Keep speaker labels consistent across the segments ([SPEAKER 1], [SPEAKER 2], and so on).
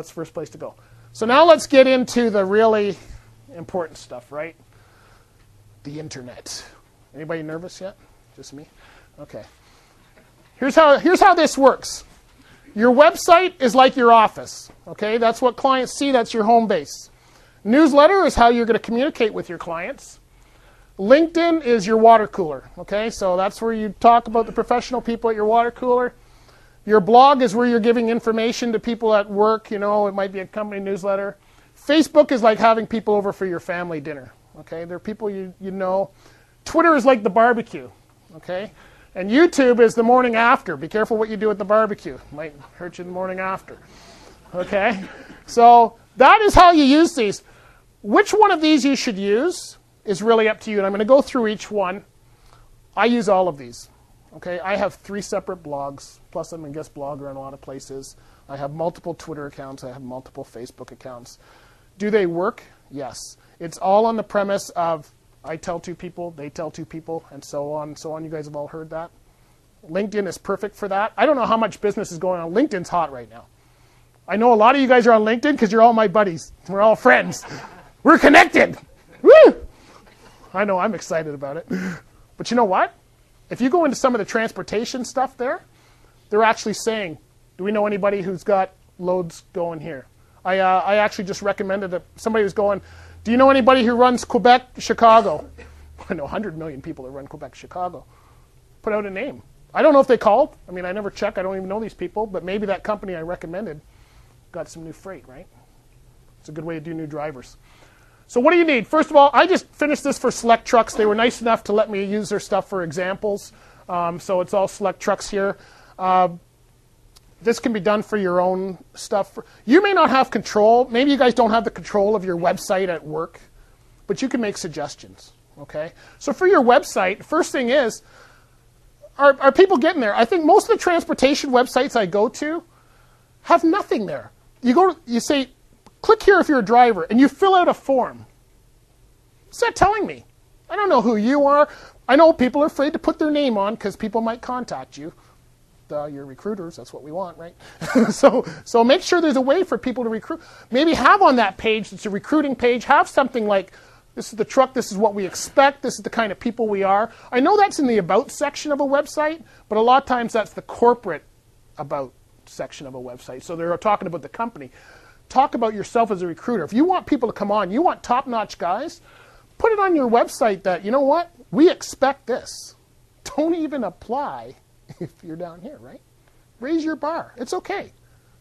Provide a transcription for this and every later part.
[SPEAKER 1] That's the first place to go. So now let's get into the really important stuff, right? The internet. Anybody nervous yet? Just me? Okay. Here's how this works. Your website is like your office. Okay, that's what clients see. That's your home base. Newsletter is how you're going to communicate with your clients. LinkedIn is your water cooler. Okay, so that's where you talk about the professional people at your water cooler. Your blog is where you're giving information to people at work. You know, it might be a company newsletter. Facebook is like having people over for your family dinner. Okay, they're people you know. Twitter is like the barbecue. Okay, and YouTube is the morning after. Be careful what you do at the barbecue. Might hurt you the morning after. Okay, so that is how you use these. Which one of these you should use is really up to you, and I'm going to go through each one. I use all of these. Okay, I have 3 separate blogs, plus I'm a guest blogger in a lot of places. I have multiple Twitter accounts. I have multiple Facebook accounts. Do they work? Yes. It's all on the premise of I tell 2 people, they tell 2 people, and so on and so on. You guys have all heard that. LinkedIn is perfect for that. I don't know how much business is going on. LinkedIn's hot right now. I know a lot of you guys are on LinkedIn because you're all my buddies. We're all friends. We're connected. Woo! I know, I'm excited about it. But you know what? If you go into some of the transportation stuff there, they're actually saying, do we know anybody who's got loads going here? I actually just recommended that somebody was going, do you know anybody who runs Quebec, Chicago? I know 100 million people that run Quebec, Chicago. Put out a name. I don't know if they called. I mean, I never check. I don't even know these people. But maybe that company I recommended got some new freight, right? It's a good way to do new drivers. So what do you need? First of all, I just finished this for Select Trucks. They were nice enough to let me use their stuff for examples. So it's all Select Trucks here. This can be done for your own stuff. You may not have control. Maybe you guys don't have the control of your website at work, but you can make suggestions. Okay. So for your website, first thing is, are people getting there? I think most of the transportation websites I go to have nothing there. You say, click here if you're a driver, and you fill out a form. What's that telling me? I don't know who you are. I know people are afraid to put their name on because people might contact you. You're recruiters, that's what we want, right? so make sure there's a way for people to recruit. Maybe have on that page, it's a recruiting page, have something like, this is the truck, this is what we expect, this is the kind of people we are. I know that's in the About section of a website, but a lot of times that's the corporate About section of a website. So they're talking about the company. Talk about yourself as a recruiter. If you want people to come on, you want top-notch guys, put it on your website that, you know what, we expect this. Don't even apply if you're down here, right? Raise your bar. It's okay.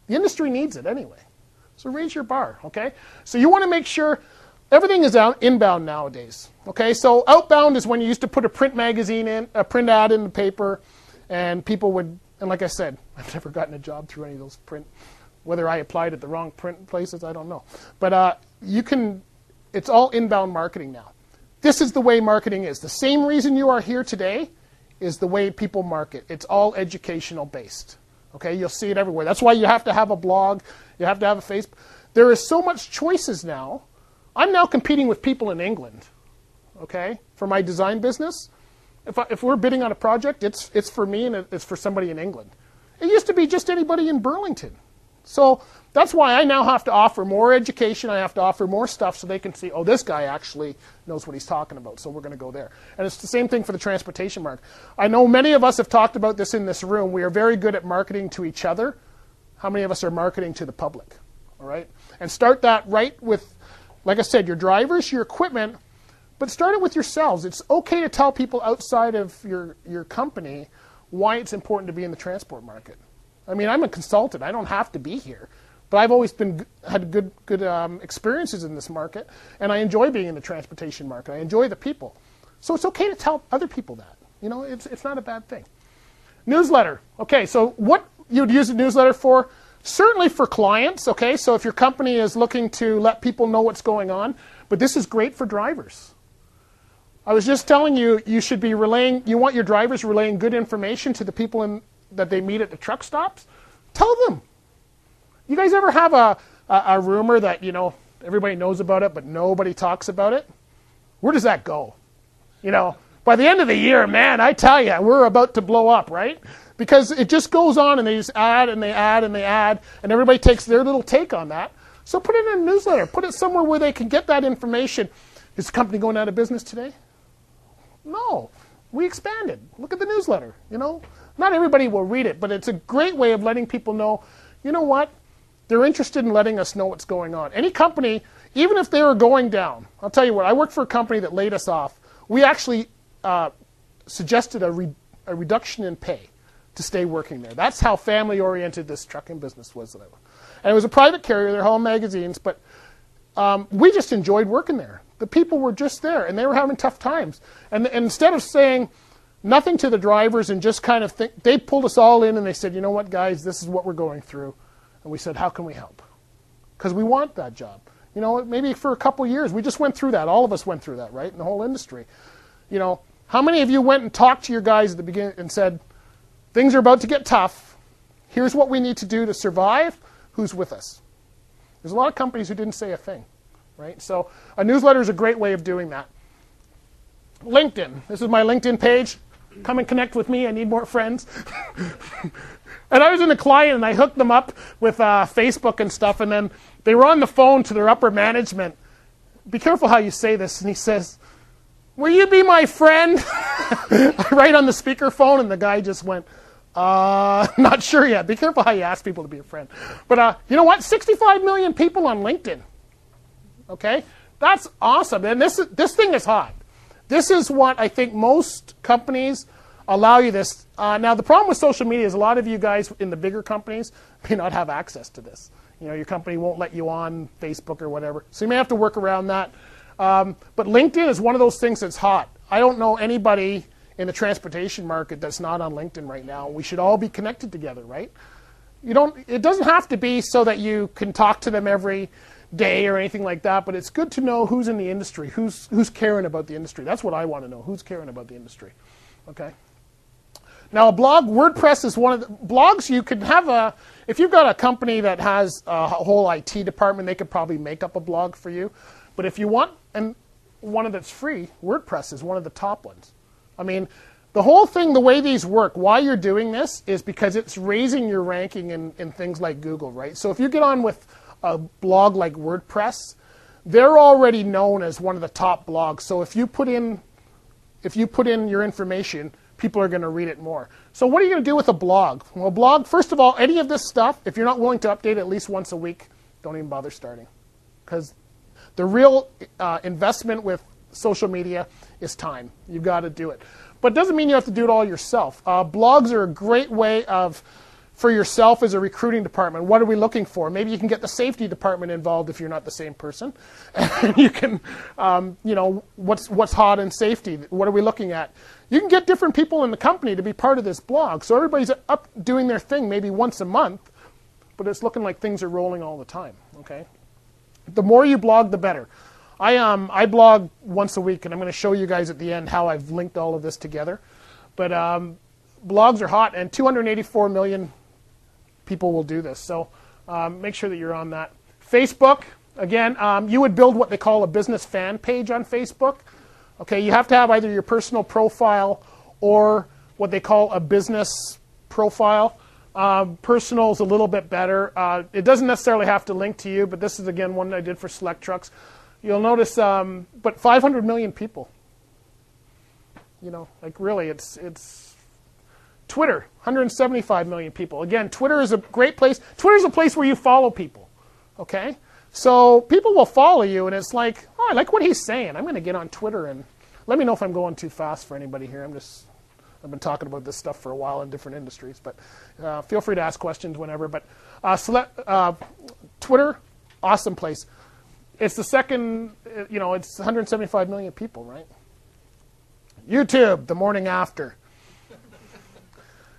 [SPEAKER 1] The industry needs it anyway. So raise your bar, okay? So you want to make sure everything is inbound nowadays, okay? So outbound is when you used to put a print magazine in, a print ad in the paper, and people would, and like I said, I've never gotten a job through any of those print. Whether I applied at the wrong print places, I don't know. But it's all inbound marketing now. This is the way marketing is. The same reason you are here today is the way people market. It's all educational based. Okay, you'll see it everywhere. That's why you have to have a blog. You have to have a Facebook. There is so much choices now. I'm now competing with people in England. Okay, for my design business. If we're bidding on a project, it's for me and it's for somebody in England. It used to be just anybody in Burlington. So that's why I now have to offer more education. I have to offer more stuff so they can see, oh, this guy actually knows what he's talking about, so we're going to go there. And it's the same thing for the transportation market. I know many of us have talked about this in this room. We are very good at marketing to each other. How many of us are marketing to the public? All right? And start that right with, like I said, your drivers, your equipment, but start it with yourselves. It's okay to tell people outside of your company why it's important to be in the transport market. I mean, I'm a consultant. I don't have to be here. But I've always had good experiences in this market, and I enjoy being in the transportation market. I enjoy the people. So it's okay to tell other people that. You know, it's not a bad thing. Newsletter. Okay, so what you'd use a newsletter for? Certainly for clients, okay? So if your company is looking to let people know what's going on, but this is great for drivers. I was just telling you, you should be you want your drivers relaying good information to the people that they meet at the truck stops. Tell them. You guys ever have a rumor that, you know, everybody knows about it, but nobody talks about it? Where does that go? You know, By the end of the year, man, I tell you, we're about to blow up, right? Because it just goes on, and they just add, and they add, and they add, and everybody takes their little take on that. So put it in a newsletter. Put it somewhere where they can get that information. Is the company going out of business today? No. We expanded. Look at the newsletter, you know. Not everybody will read it, but it's a great way of letting people know, you know what? They're interested in letting us know what's going on. Any company, even if they were going down, I'll tell you what, I worked for a company that laid us off. We actually suggested a reduction in pay to stay working there. That's how family-oriented this trucking business was. And it was a private carrier. They're home magazines, but we just enjoyed working there. The people were just there, and they were having tough times. And instead of saying nothing to the drivers and just kind of think, they pulled us all in and they said, you know what, guys, this is what we're going through. And we said, how can we help? Because we want that job. You know, maybe for a couple years. We just went through that. All of us went through that, right, in the whole industry. You know, how many of you went and talked to your guys at the beginning and said, things are about to get tough. Here's what we need to do to survive. Who's with us? There's a lot of companies who didn't say a thing, right? So a newsletter is a great way of doing that. LinkedIn. This is my LinkedIn page. Come and connect with me. I need more friends. And I was in a client, and I hooked them up with Facebook and stuff, and then they were on the phone to their upper management. Be careful how you say this. And he says, will you be my friend? Right on the speakerphone, and the guy just went, not sure yet. Be careful how you ask people to be a friend. But you know what? 65 million people on LinkedIn. Okay? That's awesome. And this thing is hot. This is what I think most companies allow you this. Now, the problem with social media is a lot of you guys in the bigger companies may not have access to this. You know, your company won't let you on Facebook or whatever. So you may have to work around that. But LinkedIn is one of those things that's hot. I don't know anybody in the transportation market that's not on LinkedIn right now. We should all be connected together, right? It doesn't have to be so that you can talk to them every day or anything like that, but it's good to know who's in the industry, who's caring about the industry. That's what I want to know, who's caring about the industry. Okay. Now, a blog, WordPress is one of the blogs you could have if you've got a company that has a whole IT department, they could probably make up a blog for you. But if you want one that's free, WordPress is one of the top ones. I mean, the whole thing, the way these work, why you're doing this is because it's raising your ranking in things like Google, right? So if you get on with a blog like WordPress, they're already known as one of the top blogs. So if you put in your information, people are going to read it more. So what are you going to do with a blog? Well, blog, first of all, any of this stuff, if you're not willing to update it at least once a week, don't even bother starting. Because the real investment with social media is time. You've got to do it. But it doesn't mean you have to do it all yourself. Blogs are a great way for yourself as a recruiting department. What are we looking for? Maybe you can get the safety department involved if you're not the same person. And you can, what's hot in safety? What are we looking at? You can get different people in the company to be part of this blog. So everybody's up doing their thing maybe once a month, but it's looking like things are rolling all the time. Okay. The more you blog, the better. I blog once a week, and I'm going to show you guys at the end how I've linked all of this together. But blogs are hot, and 284 million people will do this. So make sure that you're on that. Facebook, again, you would build what they call a business fan page on Facebook. Okay, you have to have either your personal profile or what they call a business profile. Personal is a little bit better. It doesn't necessarily have to link to you, but this is, again, one I did for Select Trucks. You'll notice, but 500 million people. You know, like really, it's Twitter, 175 million people. Again, Twitter is a great place. Twitter is a place where you follow people, okay? So people will follow you, and it's like, oh, I like what he's saying. I'm going to get on Twitter, and let me know if I'm going too fast for anybody here. I've been talking about this stuff for a while in different industries, but feel free to ask questions whenever. But Twitter, awesome place. It's the second, it's 175 million people, right? YouTube, the morning after.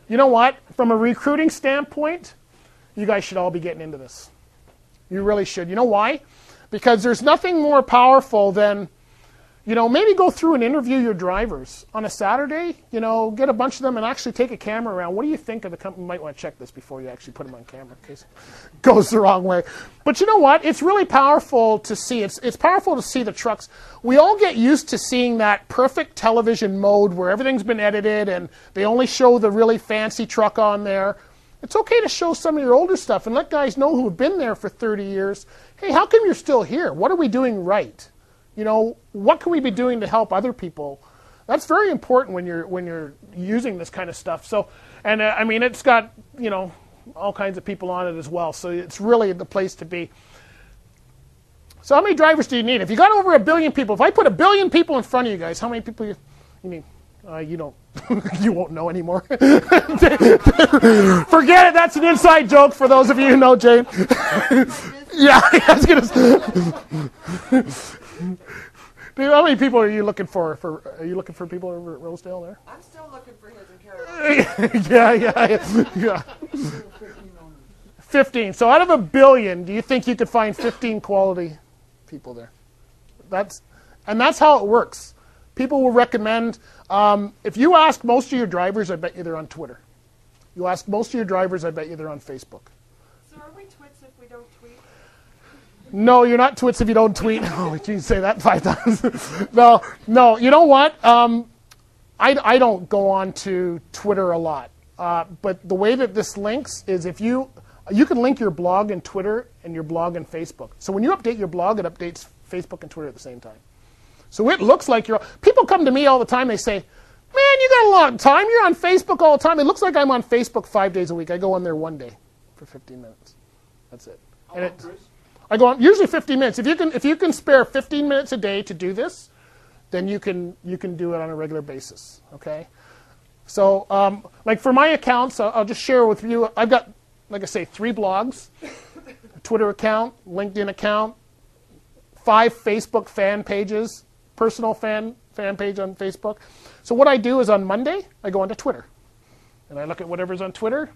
[SPEAKER 1] You know what? From a recruiting standpoint, you guys should all be getting into this. You really should. You know why? Because there's nothing more powerful than, maybe go through and interview your drivers on a Saturday. Get a bunch of them and actually take a camera around. What do you think of the company? You might want to check this before you actually put them on camera in case it goes the wrong way. But you know what? It's really powerful to see. It's powerful to see the trucks. We all get used to seeing that perfect television mode where everything's been edited and they only show the really fancy truck on there. It's okay to show some of your older stuff and let guys know who have been there for 30 years. Hey, how come you're still here? What are we doing right? What can we be doing to help other people? That's very important when you're using this kind of stuff. So, and I mean, it's got all kinds of people on it as well. So it's really the place to be. So how many drivers do you need? If you got over 1 billion people, if I put 1 billion people in front of you guys, how many people you need? You don't. You won't know anymore. Forget it. That's an inside joke for those of you who know Jane. Yeah, I was gonna. Dude, how many people are you looking for? Are you looking for people over at Rosedale there?
[SPEAKER 2] I'm still looking for his in Carolina.
[SPEAKER 1] Yeah. 15. So out of 1 billion, do you think you could find 15 quality people there? That's how it works. People will recommend. If you ask most of your drivers, I bet you they're on Twitter. You ask most of your drivers, I bet you they're on Facebook.
[SPEAKER 2] So are we twits if we don't tweet?
[SPEAKER 1] No, you're not twits if you don't tweet. Oh, geez, say that 5 times. No. You know what? I don't go on to Twitter a lot. But the way that this links is if you can link your blog and Twitter and your blog and Facebook. So when you update your blog, it updates Facebook and Twitter at the same time. So it looks like people come to me all the time. They say, man, you got a lot of time. You're on Facebook all the time. It looks like I'm on Facebook 5 days a week. I go on there one day for 15 minutes. That's it. And I go on usually 15 minutes. If you can spare 15 minutes a day to do this, then you can do it on a regular basis. Okay. So like for my accounts, I'll just share with you. I've got, like I say, 3 blogs, a Twitter account, LinkedIn account, 5 Facebook fan pages. Personal fan page on Facebook. So what I do is on Monday, I go onto Twitter. And I look at whatever's on Twitter.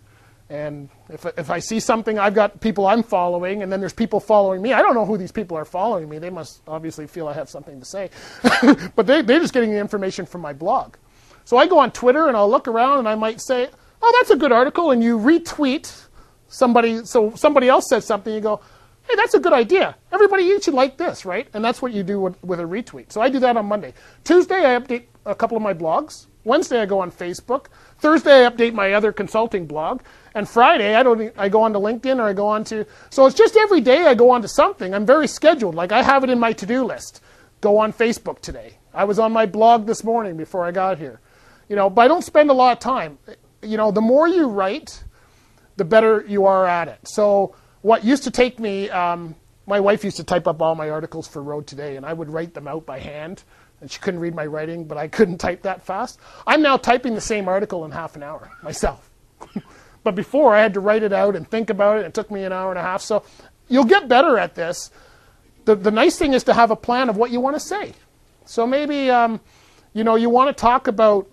[SPEAKER 1] And if I see something, I've got people I'm following, and then there's people following me. I don't know who these people are following me. They must obviously feel I have something to say. But they're just getting the information from my blog. So I go on Twitter, and I'll look around, and I might say, oh, that's a good article, and you retweet somebody. So somebody else says something, you go, hey, that's a good idea. Everybody, you should like this, right? And that's what you do with a retweet. So I do that on Monday. Tuesday, I update a couple of my blogs. Wednesday, I go on Facebook. Thursday, I update my other consulting blog. And Friday, I go on to LinkedIn or I go on to... So it's just every day I go on to something. I'm very scheduled. Like I have it in my to-do list. Go on Facebook today. I was on my blog this morning before I got here. But I don't spend a lot of time. The more you write, the better you are at it. So what used to take me... my wife used to type up all my articles for Road Today, and I would write them out by hand. And she couldn't read my writing, but I couldn't type that fast. I'm now typing the same article in half an hour myself. But before, I had to write it out and think about it. It took me an hour and a half. So you'll get better at this. The nice thing is to have a plan of what you want to say. So maybe you want to talk about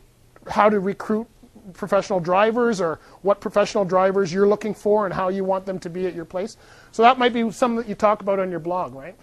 [SPEAKER 1] how to recruit professional drivers or what professional drivers you're looking for and how you want them to be at your place. So that might be something that you talk about on your blog, right?